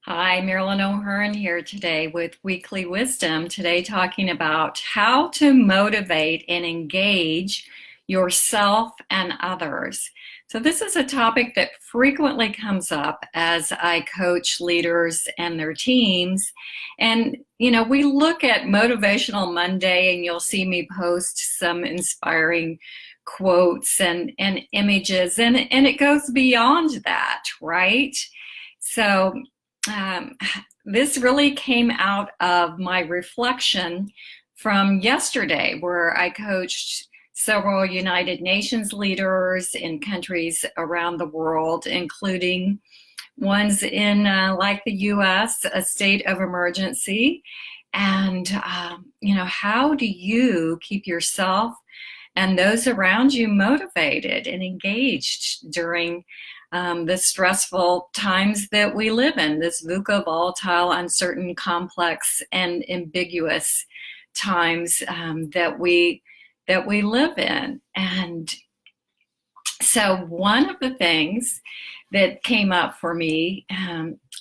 Hi, Marilyn O'Hearn here today with Weekly Wisdom. Today, talking about how to motivate and engage yourself and others. So, this is a topic that frequently comes up as I coach leaders and their teams. And, we look at Motivational Monday, and you'll see me post some inspiring quotes and images, and it goes beyond that, right? So, um, this really came out of my reflection from yesterday, where I coached several United Nations leaders in countries around the world, including ones in, like the US, a state of emergency. And, how do you keep yourself and those around you motivated and engaged during the stressful times that we live in, this VUCA, volatile, uncertain, complex, and ambiguous times that we live in. And so one of the things that came up for me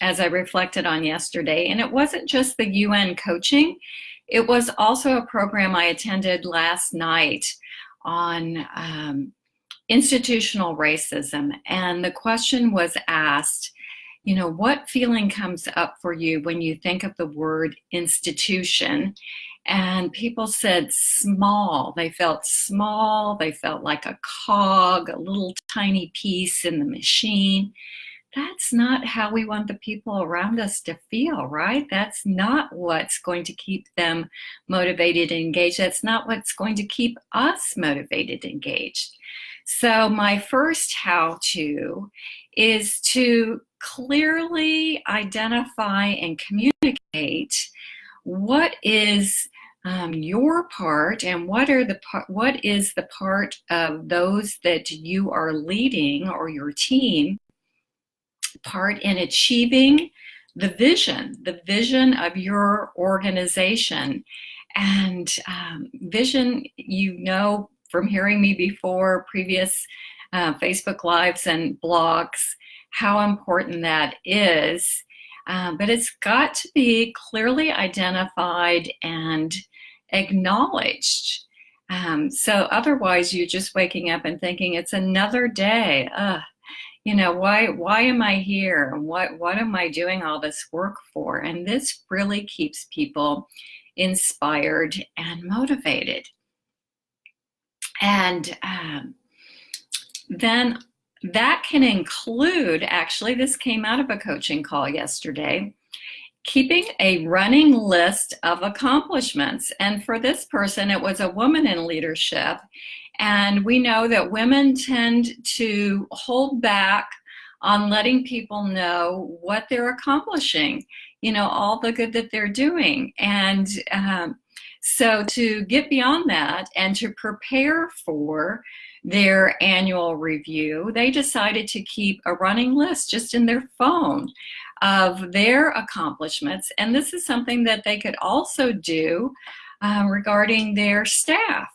as I reflected on yesterday, and it wasn't just the UN coaching, it was also a program I attended last night on institutional racism. And the question was asked, what feeling comes up for you when you think of the word institution? And people said small. They felt small. They felt like a cog, a little tiny piece in the machine. That's not how we want the people around us to feel, right? That's not what's going to keep them motivated and engaged. That's not what's going to keep us motivated and engaged. So my first how-to is to clearly identify and communicate what is your part, and what is the part of those that you are leading, or your team part in achieving the vision of your organization. And vision, from hearing me before, previous Facebook Lives and blogs, how important that is. But it's got to be clearly identified and acknowledged. So otherwise, you're just waking up and thinking it's another day. Why am I here? What am I doing all this work for? And this really keeps people inspired and motivated. And then that can include, actually, this came out of a coaching call yesterday, keeping a running list of accomplishments. And for this person, it was a woman in leadership. And we know that women tend to hold back on letting people know what they're accomplishing, all the good that they're doing. And so to get beyond that and to prepare for their annual review, they decided to keep a running list just in their phone of their accomplishments. And this is something that they could also do regarding their staff,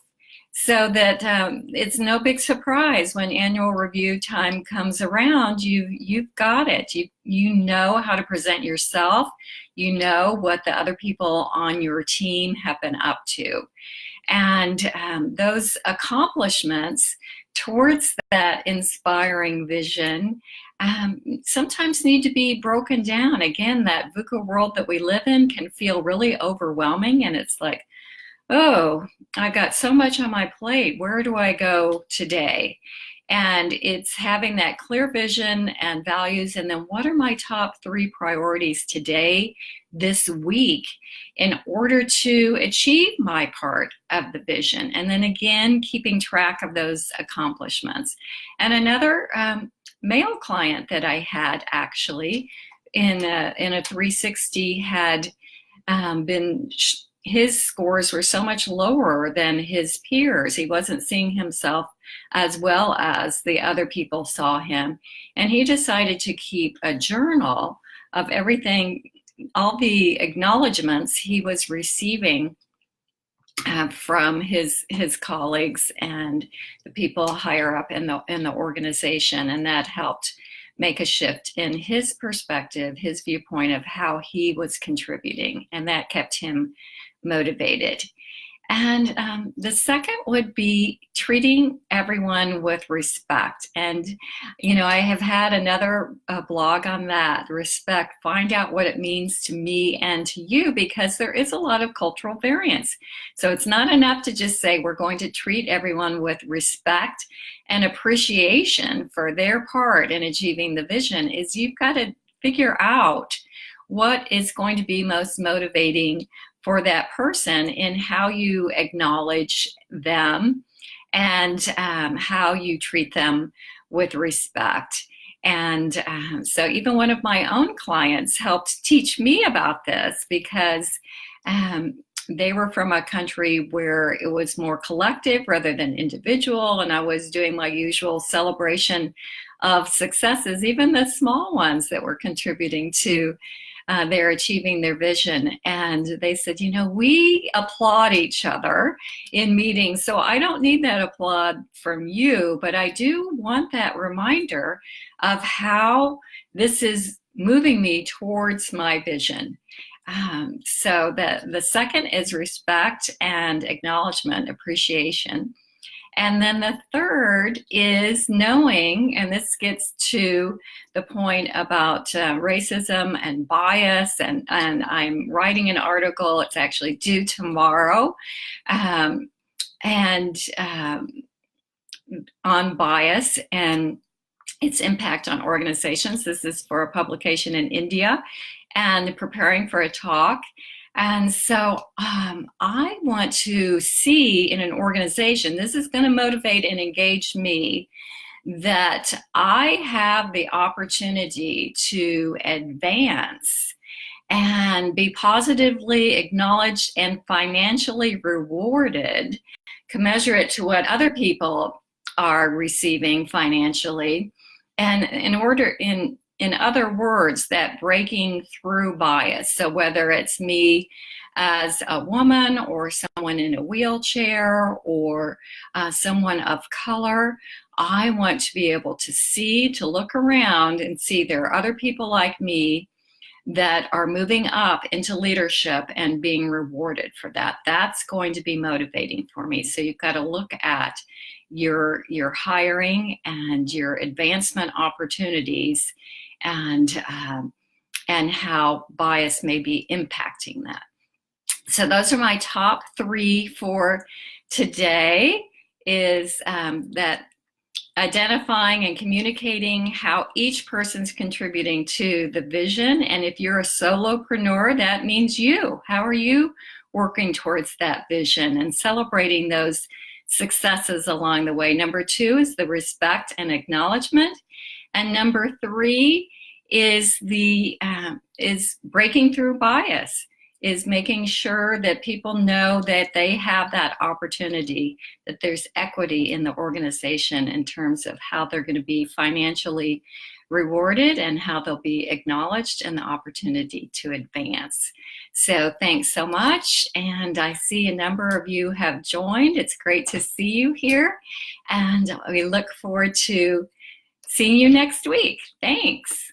so that it's no big surprise when annual review time comes around. You've got it. You know how to present yourself. You know what the other people on your team have been up to. And those accomplishments towards that inspiring vision sometimes need to be broken down. Again, that VUCA world that we live in can feel really overwhelming, and it's like, oh, I've got so much on my plate. Where do I go today? And it's having that clear vision and values, and then what are my top 3 priorities today, this week, in order to achieve my part of the vision. And then again, keeping track of those accomplishments. And another male client that I had, actually in a 360, had been his scores were so much lower than his peers. He wasn't seeing himself as well as the other people saw him. And he decided to keep a journal of everything, all the acknowledgments he was receiving from his colleagues and the people higher up in the organization. And that helped make a shift in his perspective, his viewpoint of how he was contributing, and that kept him motivated. And the second would be treating everyone with respect. And, you know, I have had another blog on that, respect, find out what it means to me and to you, because there is a lot of cultural variance. So it's not enough to just say we're going to treat everyone with respect and appreciation for their part in achieving the vision. Is you've got to figure out what is going to be most motivating for that person in how you acknowledge them and how you treat them with respect. And so even one of my own clients helped teach me about this, because they were from a country where it was more collective rather than individual, and I was doing my usual celebration of successes, even the small ones that were contributing to they're achieving their vision. And they said, you know, we applaud each other in meetings, so I don't need that applaud from you, but I do want that reminder of how this is moving me towards my vision. So the second is respect and acknowledgement, appreciation. And then the third is knowing, and this gets to the point about racism and bias, and I'm writing an article, it's actually due tomorrow, on bias and its impact on organizations. This is for a publication in India, and preparing for a talk. And so I want to see in an organization, this is going to motivate and engage me, that I have the opportunity to advance and be positively acknowledged and financially rewarded, commensurate to what other people are receiving financially. And in other words, that breaking through bias. So whether it's me as a woman or someone in a wheelchair or someone of color, I want to be able to see, to look around and see there are other people like me that are moving up into leadership and being rewarded for that. That's going to be motivating for me. So you've got to look at your hiring and your advancement opportunities, and how bias may be impacting that. So those are my top three for today, is that identifying and communicating how each person's contributing to the vision. And if you're a solopreneur, that means you. How are you working towards that vision and celebrating those successes along the way? Number two is the respect and acknowledgement. And number three is is breaking through bias, is making sure that people know that they have that opportunity, that there's equity in the organization in terms of how they're going to be financially rewarded and how they'll be acknowledged, and the opportunity to advance. So thanks so much. And I see a number of you have joined. It's great to see you here. And we look forward to seeing you next week. Thanks.